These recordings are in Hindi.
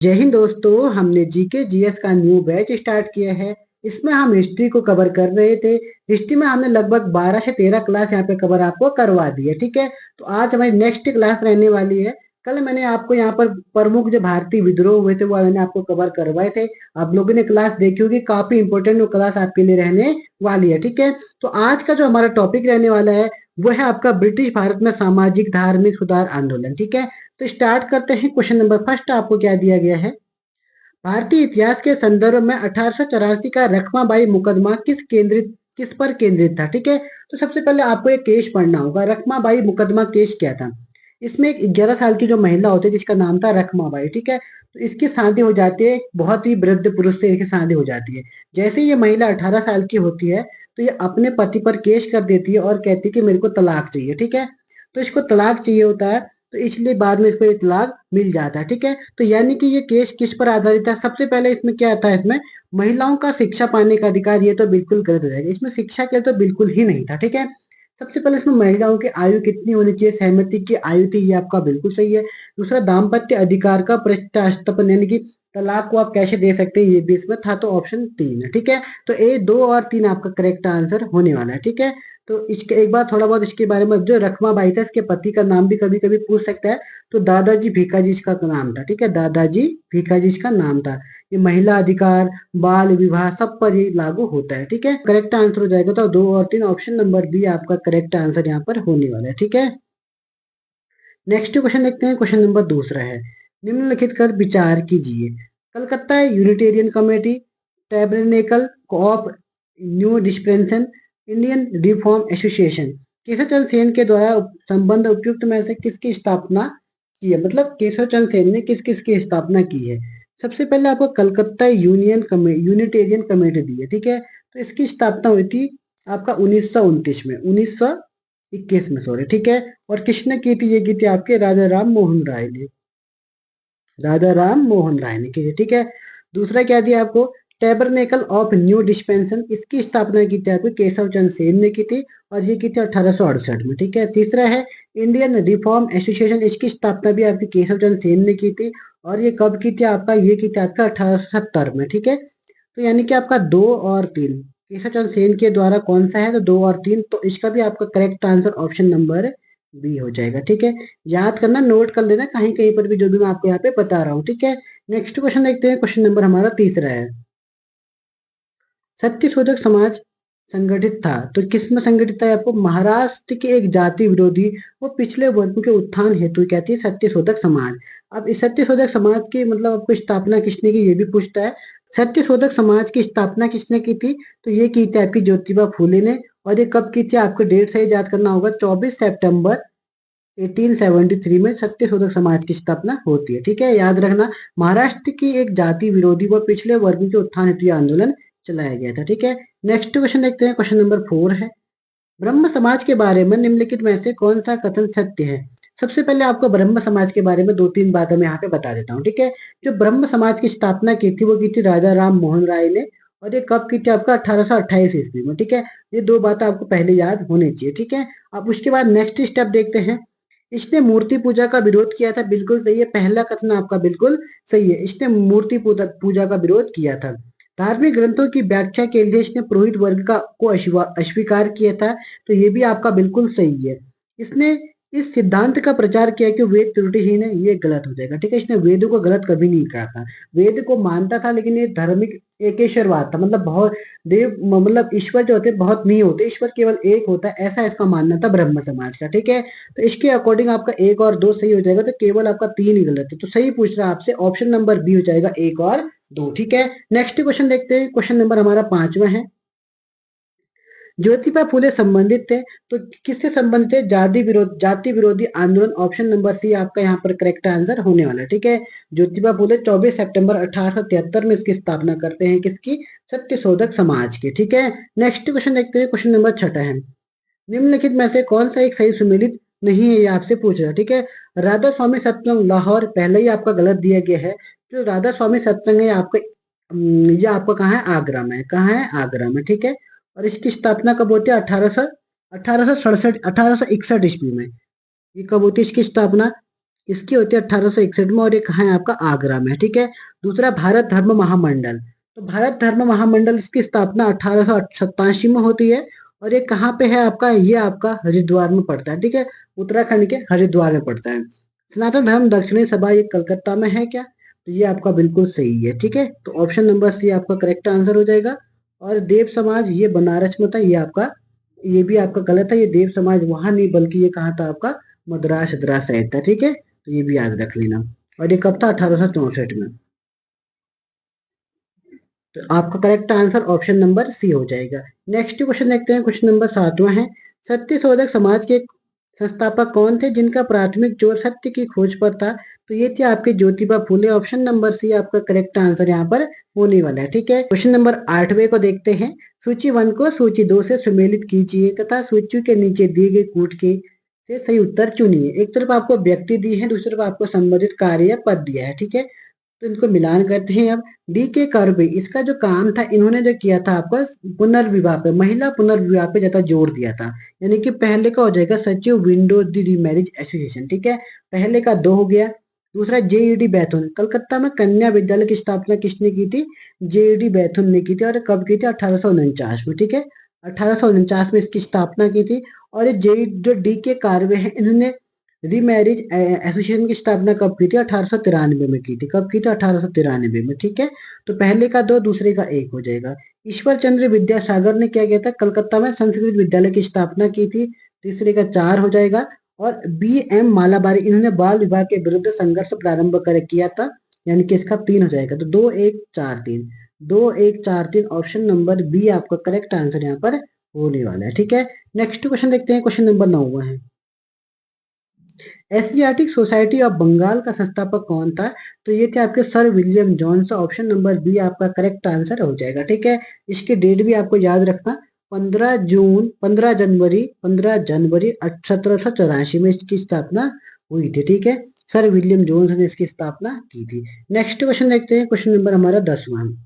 जय हिंद दोस्तों, हमने जीके जीएस का न्यू बैच स्टार्ट किया है। इसमें हम हिस्ट्री को कवर कर रहे थे। हिस्ट्री में हमने लगभग 12 से 13 क्लास यहाँ पे कवर आपको करवा दी है। ठीक है, तो आज हमारी नेक्स्ट क्लास रहने वाली है। कल मैंने आपको यहाँ पर प्रमुख जो भारतीय विद्रोह हुए थे वो मैंने आपको कवर करवाए थे। आप लोगों ने क्लास देखी होगी, काफी इंपॉर्टेंट वो क्लास आपके लिए रहने वाली है। ठीक है, तो आज का जो हमारा टॉपिक रहने वाला है वो है आपका ब्रिटिश भारत में सामाजिक धार्मिक सुधार आंदोलन। ठीक है, तो स्टार्ट करते हैं। क्वेश्चन नंबर फर्स्ट आपको क्या दिया गया है। भारतीय इतिहास के संदर्भ में 1884 का रखमाबाई मुकदमा किस पर केंद्रित था। ठीक है, तो सबसे पहले आपको एक केस पढ़ना होगा। रखमाबाई मुकदमा केस क्या था। इसमें एक 11 साल की जो महिला होती है जिसका नाम था रखमाबाई। ठीक है, तो इसकी शादी हो जाती है, बहुत ही वृद्ध पुरुष से इसकी शादी हो जाती है। जैसे ही ये महिला 18 साल की होती है तो ये अपने पति पर केस कर देती है और कहती है कि मेरे को तलाक चाहिए। ठीक है, तो इसको तलाक चाहिए होता है, तो इसलिए बाद में इसको ये तलाक मिल जाता है। ठीक है, तो यानी कि ये केस किस पर आधारित है। सबसे पहले इसमें क्या आता है, इसमें महिलाओं का शिक्षा पाने का अधिकार, ये तो बिल्कुल गलत हो जाएगा। इसमें शिक्षा के लिए तो बिल्कुल ही नहीं था। ठीक है, सबसे पहले इसमें महिलाओं की आयु कितनी होनी चाहिए, सहमति की आयु थी, ये आपका बिल्कुल सही है। दूसरा, दाम्पत्य अधिकार का प्रतिष्ठापन, यानी कि तलाक को आप कैसे दे सकते हैं, ये भी इसमें था, तो ऑप्शन 3 है। ठीक है, तो ए 2 और 3 आपका करेक्ट आंसर होने वाला है। ठीक है, तो इसके एक बार थोड़ा बहुत इसके बारे में, जो रखमाबाई था इसके पति का नाम भी कभी कभी पूछ सकता है, तो दादाजी भीकाजी इसका नाम था। ठीक है, दादाजी भीकाजी इसका नाम था। ये महिला अधिकार, बाल विवाह सब पर ये लागू होता है। ठीक है, करेक्ट आंसर हो जाएगा तो 2 और 3, ऑप्शन नंबर बी आपका करेक्ट आंसर यहाँ पर होने वाला है। ठीक है, नेक्स्ट क्वेश्चन देखते हैं। क्वेश्चन नंबर दूसरा है, निम्नलिखित कर विचार कीजिए। Calcutta Unitarian committee, Tabernacle of New Dispensation, Indian Reform Association, Keshav Chandra Sen के द्वारा संबंध उपयुक्त में से किसकी स्थापना की है। मतलब केशव चंद्र सेन ने किस किस की स्थापना की है। सबसे पहले आपको कलकत्ता यूनिटेरियन कमेटी दी है। ठीक है, तो इसकी स्थापना हुई थी आपका 1929 में, 1921 में सॉरी। ठीक है, और किसने की थी, ये की थी आपके राजा राम मोहन राय ने। राजा राम मोहन राय ने की थी। ठीक है, दूसरा क्या दिया आपको, टैबरनेकल ऑफ न्यू डिस्पेंसन, इसकी स्थापना की थी आपको केशव चंद्र सेन ने की थी, और ये की थी 1868 में। ठीक है, तीसरा है इंडियन रिफॉर्म एसोसिएशन, इसकी स्थापना भी आपकी केशव चंद्र सेन ने की थी, और ये कब की थी आपका, ये की थी आपका 1870 में। ठीक है, तो यानी कि आपका 2 और 3 केशव चंद्र सेन के द्वारा कौन सा है, तो 2 और 3, तो इसका भी आपका correct answer option number B हो जाएगा। ठीक है, याद करना, नोट कर लेना कहीं कहीं पर भी जो भी मैं आपको यहाँ पे बता रहा हूँ। ठीक है, नेक्स्ट क्वेश्चन देखते हैं। क्वेश्चन नंबर हमारा तीसरा है, सत्यशोधक समाज संगठित था, तो किसमें संगठित था आपको, महाराष्ट्र के एक जाति विरोधी वो पिछले वर्गों के उत्थान हेतु कहती है सत्यशोधक समाज। अब इस सत्यशोधक समाज की मतलब आपको स्थापना किसने की, ये भी पूछता है। सत्यशोधक समाज की स्थापना किसने की थी, तो ये की थी आपकी ज्योतिबा फूले ने। और ये कब की थी, आपको डेट सही याद करना होगा, 24 सितंबर 1873 में सत्यशोधक समाज की स्थापना होती है। ठीक है, याद रखना, महाराष्ट्र की एक जाति विरोधी व पिछले वर्गों के उत्थान हेतु यह आंदोलन चलाया गया था। ठीक है, नेक्स्ट क्वेश्चन देखते हैं। क्वेश्चन नंबर 4 है, ब्रह्म समाज के बारे में निम्नलिखित में से कौन सा कथन सत्य है। सबसे पहले आपको ब्रह्म समाज के बारे में 2-3 बातें मैं यहाँ पे बता देता हूँ। ठीक है, जो ब्रह्म समाज की स्थापना की थी वो की थी राजा राम मोहन राय ने, और ये कब की थी आपका 1828 ईस्वी में। ठीक है, ये 2 बातें आपको पहले याद होनी चाहिए। ठीक है, अब उसके बाद नेक्स्ट स्टेप देखते हैं। इसने मूर्ति पूजा का विरोध किया था, बिल्कुल सही है, पहला कथन आपका बिल्कुल सही है, इसने मूर्ति पूजा का विरोध किया था। धार्मिक ग्रंथों की व्याख्या के लिए इसने पुरोहित वर्ग का को अस्वीकार किया था, तो ये भी आपका बिल्कुल सही है। इसने इस सिद्धांत का प्रचार किया कि वेद त्रुटिहीन है, ये गलत हो जाएगा। ठीक है, इसने वेदों को गलत कभी नहीं कहा था, वेद को मानता था, लेकिन ये धार्मिक एकेश्वरवाद था, मतलब बहुत देव मतलब ईश्वर जो होते हैं बहुत नहीं होते, ईश्वर केवल एक होता है, ऐसा इसका मानना था ब्रह्म समाज का। ठीक है, तो इसके अकॉर्डिंग आपका 1 और 2 सही हो जाएगा, तो केवल आपका 3 ही गलत है, तो सही पूछ रहा है आपसे, ऑप्शन नंबर बी हो जाएगा 1 और 2। ठीक है, नेक्स्ट क्वेश्चन देखते हैं। क्वेश्चन नंबर हमारा 5वां है, ज्योतिबा फूले संबंधित थे, तो किससे संबंधित है, जाति विरोधी आंदोलन, ऑप्शन नंबर सी आपका यहाँ पर करेक्ट आंसर होने वाला है। ठीक है, ज्योतिबा फूले 24 सितंबर 1873 में इसकी स्थापना करते हैं, किसकी, सत्यशोधक समाज की। ठीक है, नेक्स्ट क्वेश्चन देखते हैं। क्वेश्चन नंबर 6 है, निम्नलिखित में से कौन सा एक सही सुमेलित नहीं है, ये आपसे पूछ रहा है। ठीक है, राधा स्वामी सत्संग लाहौर पहले ही आपका गलत दिया गया है। जो राधा स्वामी सत्संग है आपका ये आपका कहाँ है, आगरा में, कहाँ है, आगरा में। ठीक है, और इसकी स्थापना कब होती है, 1867 1861 ईस्वी में। ये कब होती है इसकी स्थापना, इसकी होती है 1861 में और ये कहाँ है आपका आगरा में, ठीक है। दूसरा भारत धर्म महामंडल, तो भारत धर्म महामंडल इसकी स्थापना 1887 में होती है और ये कहाँ पे है आपका, ये आपका हरिद्वार में पड़ता है, ठीक है, उत्तराखंड के हरिद्वार में पड़ता है। सनातन धर्म दक्षिणी सभा ये कलकत्ता में है क्या, तो ये आपका बिल्कुल सही है, ठीक है। तो ऑप्शन नंबर सी आपका करेक्ट आंसर हो जाएगा। और देव समाज ये बनारस में था, ये आपका, ये भी आपका गलत है, ये देव समाज वहां नहीं बल्कि ये कहाँ था आपका, मद्रास हद्रास साइड था, ठीक है, तो ये भी याद रख लेना। और ये कब था, 1864 में। तो आपका correct answer option number C हो जाएगा। नेक्स्ट क्वेश्चन देखते हैं, क्वेश्चन नंबर 7वां है, सत्य शोधक समाज के संस्थापक कौन थे जिनका प्राथमिक जोर सत्य की खोज पर था, तो ये थे आपके Jyotiba Phule. Option number C आपका करेक्ट आंसर यहाँ पर होने वाला है, ठीक है। क्वेश्चन नंबर 8वें को देखते हैं, सूची 1 को सूची 2 से सुमेलित कीजिए तथा सूची के नीचे दिए गए कूट के से सही उत्तर चुनिए। एक तरफ आपको व्यक्ति दी है, दूसरी तरफ आपको संबंधित कार्य या पद दिया है, ठीक है। तो इनको मिलान करते हैं। अब डी के कर्वे, इसका जो काम था, इन्होंने जो किया था आपका पुनर्विवाह पे, महिला पुनर्विवाह पे ज्यादा जोर दिया था। यानी कि पहले का हो जाएगा सचिव विंडो द रीमैरिज एसोसिएशन, ठीक है, पहले का 2 हो गया। दूसरा जेईडी बैथुन, कलकत्ता में कन्या विद्यालय की स्थापना किसने की थी, जेईडी बैथुन ने की थी, और कब की थी, 1849 में, ठीक है, 1849 में इसकी स्थापना की थी। और ये जे जो डी के कार्वे है, इन्होंने रीमैरिज एसोसिएशन की स्थापना कब की थी, 1893 में की थी। कब की थी, 1893 में, ठीक है। तो पहले का 2, दूसरे का 1 हो जाएगा। ईश्वर चंद्र विद्यासागर ने क्या किया था, कलकत्ता में संस्कृत विद्यालय की स्थापना की थी, तीसरे का 4 हो जाएगा। और बी एम मालाबारी, इन्होंने बाल विवाह के विरुद्ध संघर्ष प्रारंभ कर किया था, यानी कि इसका 3 हो जाएगा। तो 2 1 4 3, 2 1 4 3, ऑप्शन नंबर बी आपका करेक्ट आंसर यहाँ पर होने वाला है, ठीक है। नेक्स्ट क्वेश्चन देखते हैं, क्वेश्चन नंबर 9 है, एशियाटिक सोसाइटी ऑफ बंगाल का संस्थापक कौन था, तो ये थे आपके sir William Jones. Option number B आपका करेक्ट आंसर हो जाएगा, ठीक है। इसकी डेट भी आपको याद रखना, 15 जनवरी 1784 में इसकी स्थापना हुई थी, ठीक है। सर विलियम जोन्स ने इसकी स्थापना की थी। नेक्स्ट क्वेश्चन देखते हैं, क्वेश्चन नंबर हमारा 10वां,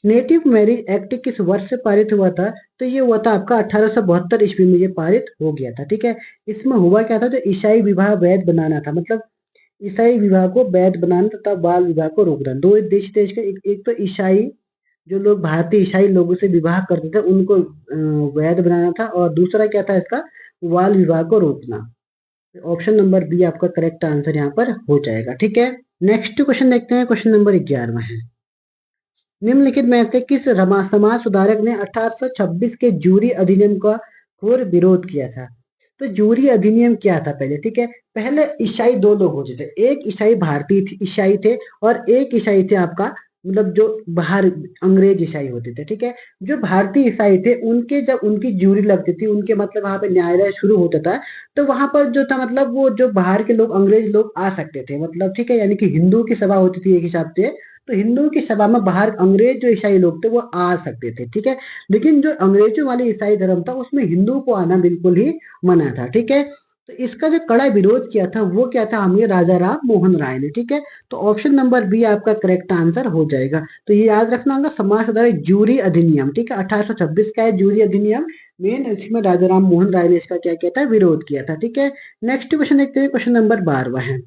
नेटिव मैरिज एक्ट किस वर्ष से पारित हुआ था, तो ये हुआ था आपका 1872 ईस्वी में ये पारित हो गया था, ठीक है। इसमें हुआ क्या था, तो ईसाई विवाह वैध बनाना था, मतलब ईसाई विवाह को वैध बनाना तथा बाल विवाह को रोकना। दो देश देश के, एक तो ईसाई जो लोग भारतीय ईसाई लोगों से विवाह करते थे उनको वैध बनाना था, और दूसरा क्या था इसका, बाल विवाह को रोकना। ऑप्शन नंबर बी आपका करेक्ट आंसर यहाँ पर हो जाएगा, ठीक है। नेक्स्ट क्वेश्चन देखते हैं, क्वेश्चन नंबर 11 है, निम्नलिखित में से किस समाज सुधारक ने 1826 के जूरी अधिनियम का घोर विरोध किया था, तो जूरी अधिनियम क्या था पहले, ठीक है। पहले ईसाई 2 लोग होते थे, एक ईसाई भारतीय ईसाई थे और एक ईसाई थे आपका, मतलब जो बाहर अंग्रेज ईसाई होते थे, ठीक है। जो भारतीय ईसाई थे उनके जब उनकी जूरी लगती थी, उनके मतलब वहां पे न्यायालय शुरू होता था, तो वहां पर जो था मतलब वो जो बाहर के लोग अंग्रेज लोग आ सकते थे, मतलब ठीक है, यानी कि हिंदू की सभा होती थी एक हिसाब से, तो हिंदुओं की सभा में बाहर अंग्रेज जो ईसाई लोग थे वो आ सकते थे, ठीक है। लेकिन जो अंग्रेजों वाले ईसाई धर्म था उसमें हिंदुओं को आना बिल्कुल ही मना था, ठीक है। तो इसका जो कड़ा विरोध किया था वो क्या था, हमें राजा राम मोहन राय ने, ठीक है। तो ऑप्शन नंबर बी आपका करेक्ट आंसर हो जाएगा। तो ये याद रखना होगा, समाज सुधारक जूरी अधिनियम, ठीक है, 1826 का है जूरी अधिनियम, मेन इसमें राजा राम मोहन राय ने इसका क्या किया था, विरोध किया था, ठीक है। नेक्स्ट क्वेश्चन देखते हैं, क्वेश्चन नंबर 12 है,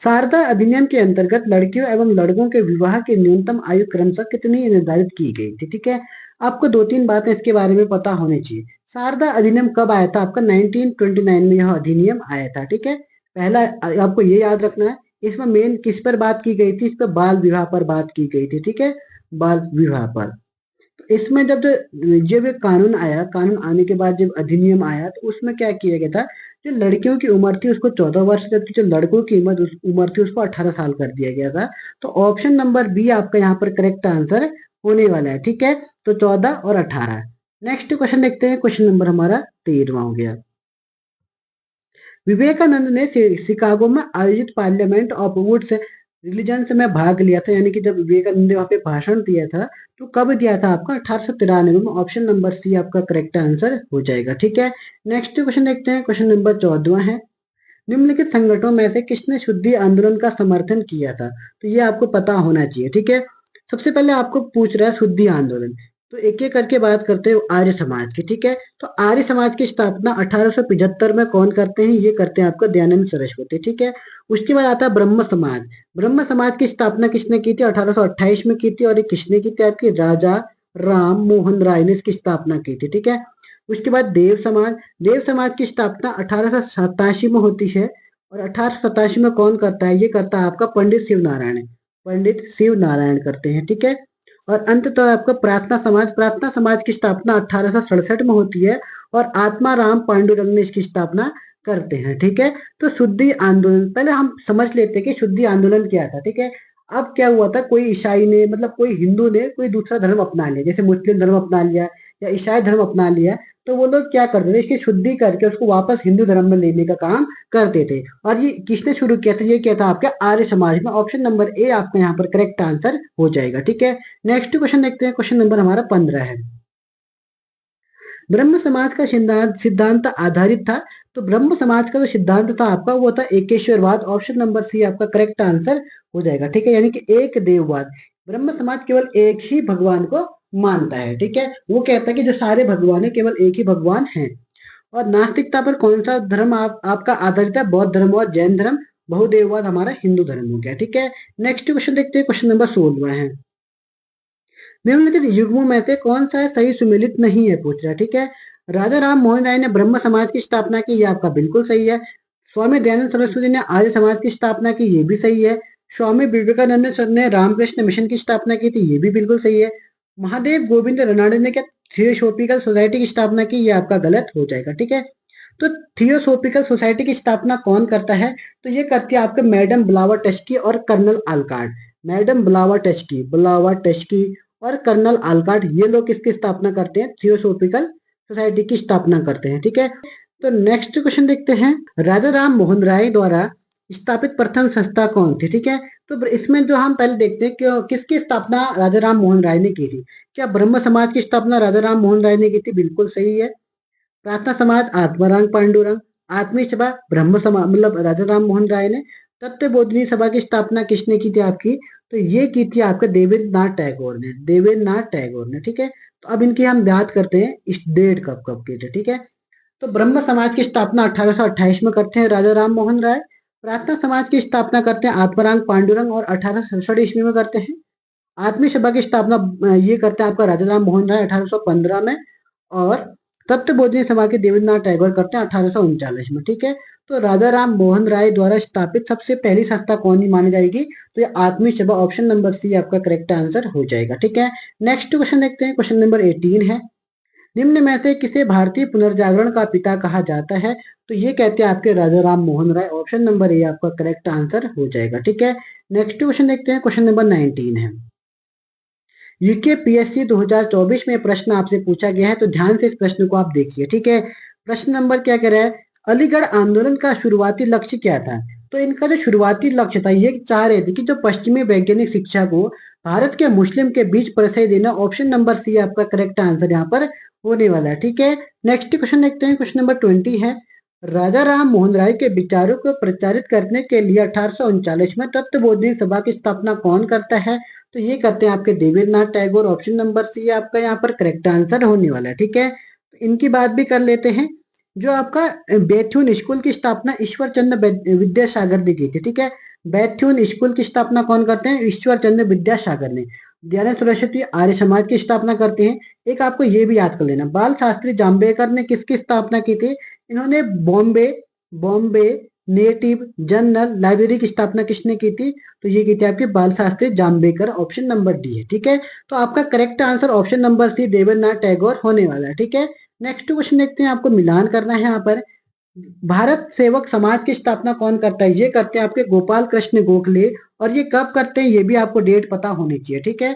शारदा अधिनियम के अंतर्गत लड़कियों एवं लड़कों के विवाह की न्यूनतम आयु क्रमशः कितनी निर्धारित की गई थी, ठीक है। आपको 2-3 बातें इसके बारे में पता होनी चाहिए। शारदा अधिनियम कब आया था, आपका 1929 में यह अधिनियम आया था, ठीक है। पहला आपको ये याद रखना है, इसमें मेन किस पर बात की गई थी, इस पर बाल विवाह पर बात की गई थी, ठीक है, बाल विवाह पर। इसमें जब ये कानून आया, कानून आने के बाद जब अधिनियम आया तो उसमें क्या किया गया था, जो लड़कियों की उम्र थी उसको 14 वर्ष, जबकि जो लड़कों की उम्र थी उसको 18 साल कर दिया गया था। तो ऑप्शन नंबर बी आपका यहाँ पर करेक्ट आंसर होने वाला है, ठीक है। तो 14 और 18। नेक्स्ट क्वेश्चन देखते हैं, क्वेश्चन नंबर हमारा 13वां हो गया, विवेकानंद ने शिकागो में आयोजित पार्लियामेंट ऑफ वुड्स रिलीजन्स में भाग लिया था, यानी कि जब विवेकानंद ने वहां पे भाषण दिया था तो कब दिया था आपका, 1893 में। ऑप्शन नंबर सी आपका करेक्ट आंसर हो जाएगा, ठीक है। नेक्स्ट क्वेश्चन देखते हैं, क्वेश्चन नंबर 14 है, निम्नलिखित संगठनों में से किसने शुद्धि आंदोलन का समर्थन किया था, तो ये आपको पता होना चाहिए, ठीक है। सबसे पहले आपको पूछ रहा है शुद्धि आंदोलन, तो एक एक करके बात करते हैं आर्य समाज की, ठीक है। तो आर्य समाज की स्थापना 1875 में कौन करते हैं? ये करते हैं आपका दयानंद सरस्वती, ठीक है। उसके बाद आता है ब्रह्म समाज। ब्रह्म समाज की स्थापना किसने की थी? 1828 में की थी, और ये किसने की थी? आपकी राजा राम मोहन राय ने इसकी स्थापना की थी, ठीक है। उसके बाद देव समाज। देव समाज की स्थापना 1887 में होती है, और 1887 में कौन करता है? ये करता है आपका पंडित शिव नारायण। पंडित शिव नारायण करते हैं, ठीक है। और अंततः आपका प्रार्थना समाज। प्रार्थना समाज की स्थापना 1867 में होती है, और आत्मा राम पांडुरंग ने इसकी स्थापना करते हैं, ठीक है। तो शुद्धि आंदोलन, पहले हम समझ लेते हैं कि शुद्धि आंदोलन क्या था, ठीक है। अब क्या हुआ था, कोई ईसाई ने, मतलब कोई हिंदू ने कोई दूसरा धर्म अपना लिया, जैसे मुस्लिम धर्म अपना लिया या ईसाई धर्म अपना लिया, तो वो लोग क्या करते थे, इसकी शुद्धि करके उसको वापस हिंदू धर्म में लेने का काम करते थे। और ये किसने शुरू किया था? ये किया था आपके आर्य समाज में। ऑप्शन नंबर ए आपका यहाँ पर करेक्ट आंसर हो जाएगा, ठीक है। नेक्स्ट क्वेश्चन देखते हैं, क्वेश्चन नंबर हमारा 15 है। ब्रह्म समाज का सिद्धांत आधारित था। तो ब्रह्म समाज का जो सिद्धांत था आपका, वो था एकेश्वरवाद। ऑप्शन नंबर सी आपका करेक्ट आंसर हो जाएगा, ठीक है, यानी कि एक देववाद। ब्रह्म समाज केवल एक ही भगवान को मानता है, ठीक है। वो कहता है कि जो सारे भगवान है, केवल एक ही भगवान है। और नास्तिकता पर कौन सा धर्म आपका आधारित है? बौद्ध धर्म और जैन धर्म। बहुदेववाद हमारा हिंदू धर्म हो गया, ठीक है। नेक्स्ट क्वेश्चन देखते हैं, क्वेश्चन नंबर 16 है। निम्नलिखित युग्मों में से कौन सा सही सुमेलित नहीं है, पूछ रहा है, ठीक है। राजा राम मोहन राय ने ब्रह्म समाज की स्थापना की, ये आपका बिल्कुल सही है। स्वामी दयानंद सरस्वती ने आर्य समाज की स्थापना की, ये भी सही है। स्वामी विवेकानंद ने रामकृष्ण मिशन की स्थापना की थी, ये भी बिल्कुल सही है। महादेव गोविंद रनाडे ने क्या थियोसोफिकल सोसाइटी की स्थापना की? ये आपका गलत हो जाएगा, ठीक है। तो थियोसोफिकल सोसाइटी की स्थापना कौन करता है? तो ये करती है आपके मैडम ब्लावाटस्की और कर्नल आलकाट। मैडम ब्लावाटस्की और कर्नल आलकाट, ये लोग इसकी स्थापना करते हैं, थियोसोफिकल सोसाइटी की स्थापना करते हैं, ठीक है। तो नेक्स्ट क्वेश्चन देखते हैं। राजा राम मोहन राय द्वारा स्थापित प्रथम संस्था कौन थी, ठीक है। तो इसमें जो हम पहले देखते हैं कि किसकी स्थापना राजा राम मोहन राय ने की थी। क्या ब्रह्म समाज की स्थापना राजा राम मोहन राय ने की थी? बिल्कुल सही है। प्रार्थना समाज आत्माराम पांडुरंग। आत्मीय सभा ब्रह्म समाज, मतलब राजा राम मोहन राय ने। तत्व बोधनी सभा की स्थापना किसने की थी आपकी? तो ये की थी आपके देवेंद्र नाथ टैगोर ने, देवेंद्र नाथ टैगोर ने, ठीक है। तो अब इनकी हम बात करते हैं इस डेट कब कब की थी, ठीक है। तो ब्रह्म समाज की स्थापना 1828 में करते हैं राजा राम मोहन राय। प्रार्थना समाज की स्थापना करते हैं आत्माराम पांडुरंग, और 1867 ईस्वी में करते हैं। आत्मीय सभा की स्थापना ये करते हैं आपका राजा राम मोहन राय 1815 में। और तत्वबोधिनी सभा के देवेंद्रनाथ टैगोर करते हैं 1839 में, ठीक है। तो राजा राम मोहन राय द्वारा स्थापित सबसे पहली संस्था कौन सी मानी जाएगी? तो ये आत्मीय सभा। ऑप्शन नंबर सी आपका करेक्ट आंसर हो जाएगा, ठीक है। नेक्स्ट क्वेश्चन देखते हैं, क्वेश्चन नंबर 18 है। निम्न में से किसे भारतीय पुनर्जागरण का पिता कहा जाता है? तो ये कहते हैं आपके राजा Ram Mohan Roy. Option number A आपका करेक्ट आंसर हो जाएगा, ठीक है। नेक्स्ट क्वेश्चन देखते हैं, क्वेश्चन नंबर 19 है। यूकेपीएससी 2024 में प्रश्न आपसे पूछा गया है, तो ध्यान से इस प्रश्न को आप देखिए, ठीक है। प्रश्न नंबर क्या कह रहा है? अलीगढ़ आंदोलन का शुरुआती लक्ष्य क्या था? तो इनका जो शुरुआती लक्ष्य था, ये चाह रहे थे कि जो पश्चिमी वैज्ञानिक शिक्षा को भारत के मुस्लिम के बीच परिचय देना। ऑप्शन नंबर सी आपका करेक्ट आंसर यहाँ पर होने वाला है, ठीक है। नेक्स्ट क्वेश्चन देखते हैं, क्वेश्चन नंबर 20 है। राजा राम मोहन राय के विचारों को प्रचारित करने के लिए 1839 में तत्वबोधिनी सभा की स्थापना कौन करता है? तो ये करते हैं आपके Debendranath Tagore. Option number C आपका यहाँ पर करेक्ट आंसर होने वाला है, ठीक है। तो इनकी बात भी कर लेते हैं। जो आपका बैथ्यून स्कूल की स्थापना ईश्वर चंद्र विद्यासागर ने की थी, ठीक है। बैथ्यून स्कूल की स्थापना कौन करते हैं? ईश्वर चंद्र विद्यासागर ने। दयानंद सरस्वती आर्य समाज की स्थापना करते हैं। एक आपको ये भी याद कर लेना, बाल शास्त्री जाम्बेकर ने किसकी स्थापना की थी? इन्होंने Bombay Bombay native journal library की स्थापना किसने की थी? तो ये की थी आपकी Bal Shastri Jambhekar. Option number D है, ठीक है। तो आपका correct answer option number C Debendranath Tagore होने वाला है, ठीक है। नेक्स्ट क्वेश्चन देखते हैं, आपको मिलान करना है यहाँ पर। भारत सेवक समाज की स्थापना कौन करता है? ये करते हैं आपके गोपाल कृष्ण गोखले। और ये कब करते हैं, ये भी आपको डेट पता होनी चाहिए, ठीक है।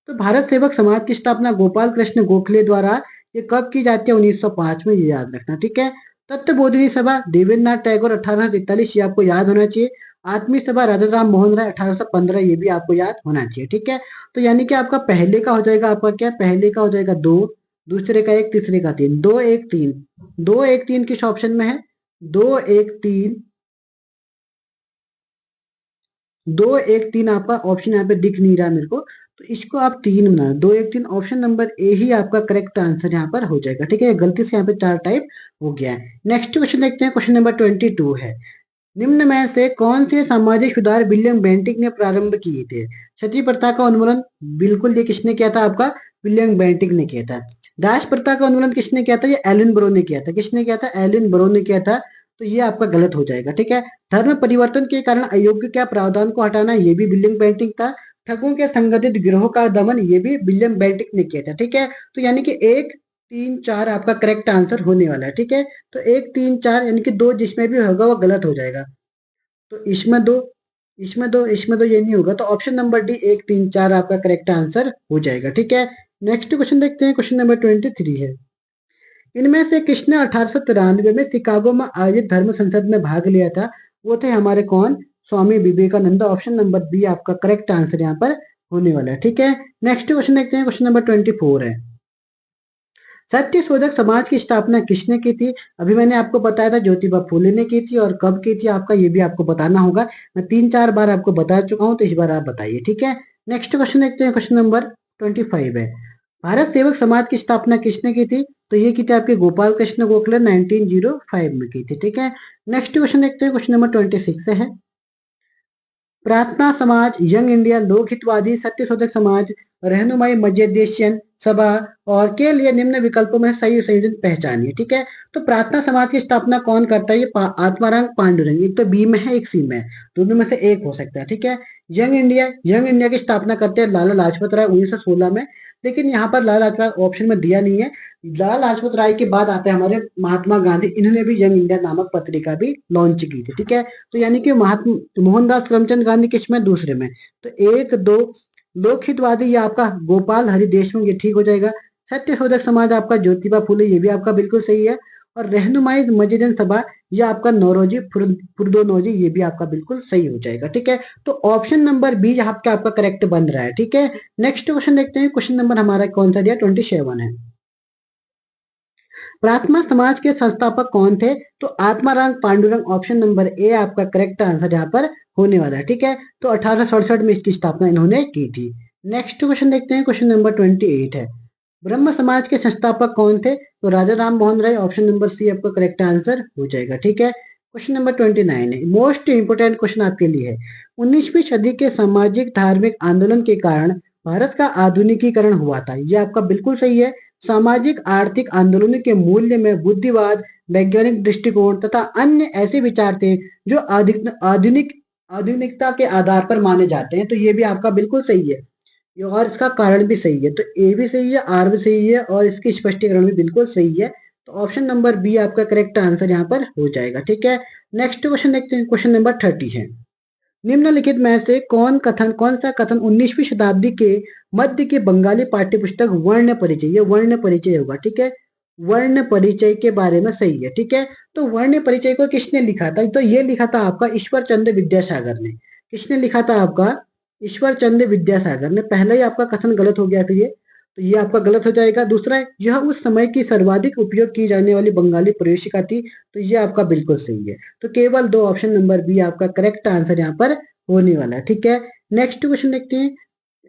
तो भारत सेवक समाज की स्थापना गोपाल कृष्ण गोखले द्वारा ये कब की जाती है? 1905 में, ये याद रखना, ठीक है। तत्वबोधिनी सभा देवेंद्रनाथ टैगोर 1843, ये आपको याद होना चाहिए। आत्मीय सभा राजा राम मोहन राय 1815, ये भी आपको याद होना चाहिए, ठीक है। तो यानी कि आपका पहले का हो जाएगा, आपका क्या पहले का हो जाएगा 2, दूसरे का 1, तीसरे का 3, 2 1 3। 2 1 3 किस ऑप्शन में है? 2 1 3। 2 1 3 आपका ऑप्शन यहाँ पे दिख नहीं रहा मेरे को। तो इसको आप 3 बनाना, 2 1 3, ऑप्शन नंबर ए ही आपका करेक्ट आंसर यहाँ पर हो जाएगा। ठीक है, गलती से यहाँ पे 4 टाइप हो गया है। नेक्स्ट क्वेश्चन देखते हैं, क्वेश्चन नंबर 22 है, निम्न में से कौन से सामाजिक सुधार विलियम बेंटिक ने प्रारंभ किए थे? सती प्रथा का उन्मूलन, बिल्कुल ये किसने किया था? आपका विलियम बेंटिक ने किया था। दास प्रथा का उन्मूलन किसने किया था? ये एलन ब्रो ने किया था। किसने किया था? एलन ब्रो ने किया था। तो ये आपका गलत हो जाएगा। ठीक है, धर्म परिवर्तन के कारण अयोग्य क्या प्रावधान को हटाना, ये भी विलियम बेंटिक था। ठगों के संगठित गिरोह का दमन, ये भी विलियम बेंटिक ने किया था। ठीक है, तो यानी कि 1 3 4 आपका करेक्ट आंसर होने वाला है। ठीक है, तो 1 3 4 यानी कि 2 जिसमें भी होगा वो गलत हो जाएगा। तो इसमें दो ये नहीं होगा। तो ऑप्शन नंबर डी 1 3 4 आपका करेक्ट आंसर हो जाएगा। ठीक है, नेक्स्ट क्वेश्चन देखते हैं, क्वेश्चन नंबर 23 है, इनमें से किसने 1893 में शिकागो में आयोजित धर्म संसद में भाग लिया था? वो थे हमारे कौन? Swami Vivekananda. Option number B आपका करेक्ट आंसर यहाँ पर होने वाला है। ठीक है, नेक्स्ट क्वेश्चन देखते हैं, क्वेश्चन नंबर 24 है, सत्य शोधक समाज की स्थापना किसने की थी? अभी मैंने आपको बताया था ज्योतिबा फूले ने की थी, और कब की थी आपका ये भी आपको बताना होगा। मैं 3 4 बार आपको बता चुका हूं, तो इस बार आप बताइए। ठीक है, नेक्स्ट क्वेश्चन देखते हैं, क्वेश्चन नंबर 25 है, भारत सेवक समाज की स्थापना किसने की थी? तो ये की थी आपके गोपाल कृष्ण गोखले, 1905 में की थी। ठीक है, नेक्स्ट क्वेश्चन देखते हैं, क्वेश्चन नंबर 26 है, प्रार्थना समाज, यंग इंडिया, लोक हितवादी, सत्य शोधक समाज, रहनुमाई मध्यदेशियन सभा और के लिए निम्न विकल्पों में सही संयोजन पहचानिए। ठीक है, तो प्रार्थना समाज की स्थापना कौन करता है? ये आत्माराम पांडुरंग। एक तो बी में है, एक सी में है, दोनों में से एक हो सकता है। ठीक है, यंग इंडिया की स्थापना करते हैं लाला लाजपत राय 1916 में, लेकिन यहाँ पर लाला लाजपत राय ऑप्शन में दिया नहीं है। लाला लाजपत राय के बाद आते हैं हमारे महात्मा गांधी, इन्होंने भी यंग इंडिया नामक पत्रिका भी लॉन्च की थी। ठीक है, तो यानी कि महात्मा मोहनदास करमचंद गांधी किस में? दूसरे में। तो 1 2, लोक हितवादी ये आपका गोपाल हरि देशमुख, ये ठीक हो जाएगा। सत्य शोधक समाज आपका ज्योतिबा फूले, ये भी आपका बिल्कुल सही है। और रहनुमाई मस्जिद सभा ये आपका नौरोजी फुरदोनोजी, ये भी आपका बिल्कुल सही हो जाएगा। ठीक है, तो ऑप्शन नंबर बी यहाँ पे आपका करेक्ट बन रहा है। ठीक है, नेक्स्ट क्वेश्चन देखते हैं, क्वेश्चन नंबर हमारा कौन सा दिया? 27 है, प्रार्थना समाज के संस्थापक कौन थे? तो Atmaram Pandurang, option number A आपका करेक्ट आंसर यहाँ पर होने वाला है। ठीक है, तो 1867 में इसकी स्थापना इन्होंने की थी। नेक्स्ट क्वेश्चन देखते हैं, क्वेश्चन नंबर 28 है, ब्रह्म समाज के संस्थापक कौन थे? तो राजा Ram Mohan Roy, option number C आपका करेक्ट आंसर हो जाएगा। ठीक है, क्वेश्चन नंबर 29 है, मोस्ट इंपोर्टेंट क्वेश्चन आपके लिए है, 19वीं सदी के सामाजिक धार्मिक आंदोलन के कारण भारत का आधुनिकीकरण हुआ था। ये आपका बिल्कुल सही है। सामाजिक आर्थिक आंदोलनों के मूल्य में बुद्धिवाद, वैज्ञानिक दृष्टिकोण तथा अन्य ऐसे विचार थे जो आधुनिक आधुनिकता के आधार पर माने जाते हैं। तो ये भी आपका बिल्कुल सही है, और इसका कारण भी सही है। तो ए भी सही है, आर भी सही है, और इसकी स्पष्टीकरण भी बिल्कुल सही है। तो ऑप्शन नंबर बी आपका करेक्ट आंसर यहाँ पर हो जाएगा। ठीक है, नेक्स्ट क्वेश्चन देखते हैं, क्वेश्चन नंबर 30 है, निम्नलिखित में से कौन सा कथन 19वीं शताब्दी के मध्य के बंगाली पाठ्यपुस्तक वर्ण परिचय, ये वर्ण परिचय होगा। ठीक है, वर्ण परिचय के बारे में सही है। ठीक है, तो वर्ण परिचय को किसने लिखा था? तो ये लिखा था आपका ईश्वर चंद्र विद्यासागर ने। किसने लिखा था? आपका ईश्वर चंद्र विद्यासागर ने। पहला ही आपका कथन गलत हो गया, फिर ये तो ये आपका गलत हो जाएगा। दूसरा है, यह उस समय की सर्वाधिक उपयोग की जाने वाली बंगाली प्रवेशिका थी। तो ये आपका बिल्कुल सही है। तो केवल 2 ऑप्शन नंबर बी आपका करेक्ट आंसर यहाँ पर होने वाला है। ठीक है, नेक्स्ट क्वेश्चन देखते हैं,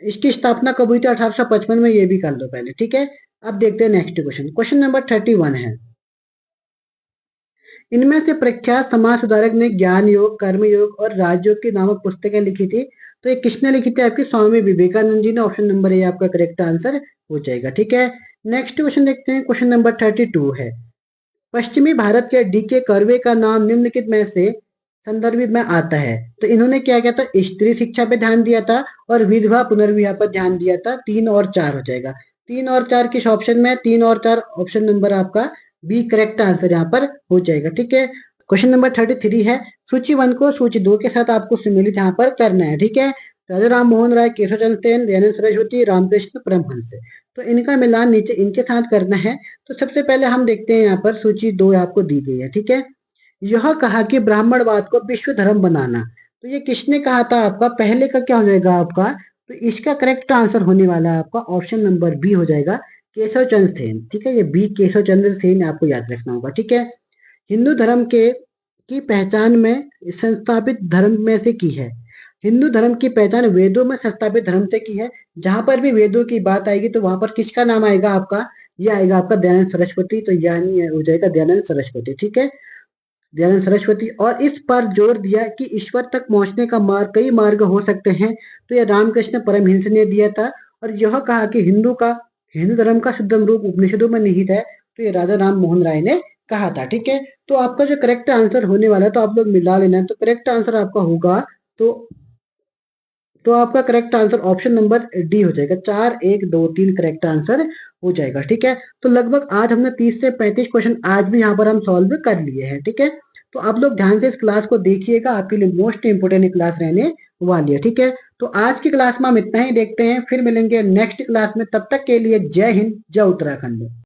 इसकी स्थापना कब हुई थी? 1855 में, ये भी कर दो पहले। ठीक है, अब देखते हैं नेक्स्ट क्वेश्चन, क्वेश्चन नंबर 31 है, इनमें से प्रख्यात समाज सुधारक ने ज्ञान योग, कर्म योग और राजयोग की नामक पुस्तकें लिखी थी। तो ये किसने लिखी थी? आपकी स्वामी विवेकानंद जी ने। ऑप्शन नंबर ए आपका करेक्ट आंसर हो जाएगा। ठीक है, नेक्स्ट क्वेश्चन देखते हैं, क्वेश्चन नंबर 32 है, पश्चिमी भारत के डी.के. कर्वे का नाम निम्नलिखित में से संदर्भित में आता है। तो इन्होंने क्या किया था? स्त्री शिक्षा पे ध्यान दिया था और विधवा पुनर्विवाह पर ध्यान दिया था। 3 और 4 हो जाएगा। 3 और 4 किस ऑप्शन में? 3 और 4 ऑप्शन नंबर आपका बी करेक्ट आंसर यहाँ पर हो जाएगा। ठीक है, क्वेश्चन नंबर 33 है, सूची 1 को सूची 2 के साथ आपको सम्मिलित यहाँ पर करना है। ठीक है, राजा राम मोहन राय, केशव चंद्र सेन, दयानंद सरस्वती, रामकृष्ण परमहंस, तो इनका मिलान नीचे इनके साथ करना है। तो सबसे पहले हम देखते हैं, यहाँ पर सूची 2 आपको दी गई है। ठीक है, यह कहा कि ब्राह्मणवाद को विश्व धर्म बनाना, तो ये किसने कहा था? आपका पहले का क्या हो जाएगा आपका? तो इसका करेक्ट आंसर होने वाला है आपका ऑप्शन नंबर बी हो जाएगा, केशव चंद्र सेन। ठीक है, ये बी केशव चंद्र सेन आपको याद रखना होगा। ठीक है, हिंदू धर्म के की पहचान में संस्थापित धर्म में से की है। हिंदू धर्म की पहचान वेदों में संस्थापित धर्म से की है। जहां पर भी वेदों की बात आएगी तो वहां पर किसका नाम आएगा आपका, ये आएगा आपका दयानंद सरस्वती। तो यानी हो जाएगा दयानंद सरस्वती, ठीक है, दयानंद सरस्वती। और इस पर जोर दिया कि ईश्वर तक पहुंचने का मार्ग, कई मार्ग हो सकते हैं, तो यह रामकृष्ण परमहंस ने दिया था। और यह कहा कि हिंदू धर्म का शुद्धम रूप उपनिषदों में निहित है, तो ये राजा राम मोहन राय ने कहा था, ठीक है। तो आपका जो करेक्ट आंसर होने वाला है, तो आप लोग मिला लेना, तो करेक्ट आंसर आपका होगा, तो आपका correct answer option number D हो जाएगा। 4 1 2 3 करेक्ट आंसर हो जाएगा, ठीक है। तो लगभग आज हमने 30 से 35 क्वेश्चन आज भी यहाँ पर हम सॉल्व कर लिए हैं, ठीक है। तो आप लोग ध्यान से इस क्लास को देखिएगा, आपके लिए मोस्ट इंपोर्टेंट क्लास रहने वाली है, ठीक है। तो आज की क्लास में हम इतना ही देखते हैं, फिर मिलेंगे नेक्स्ट क्लास में। तब तक के लिए जय हिंद, जय उत्तराखंड।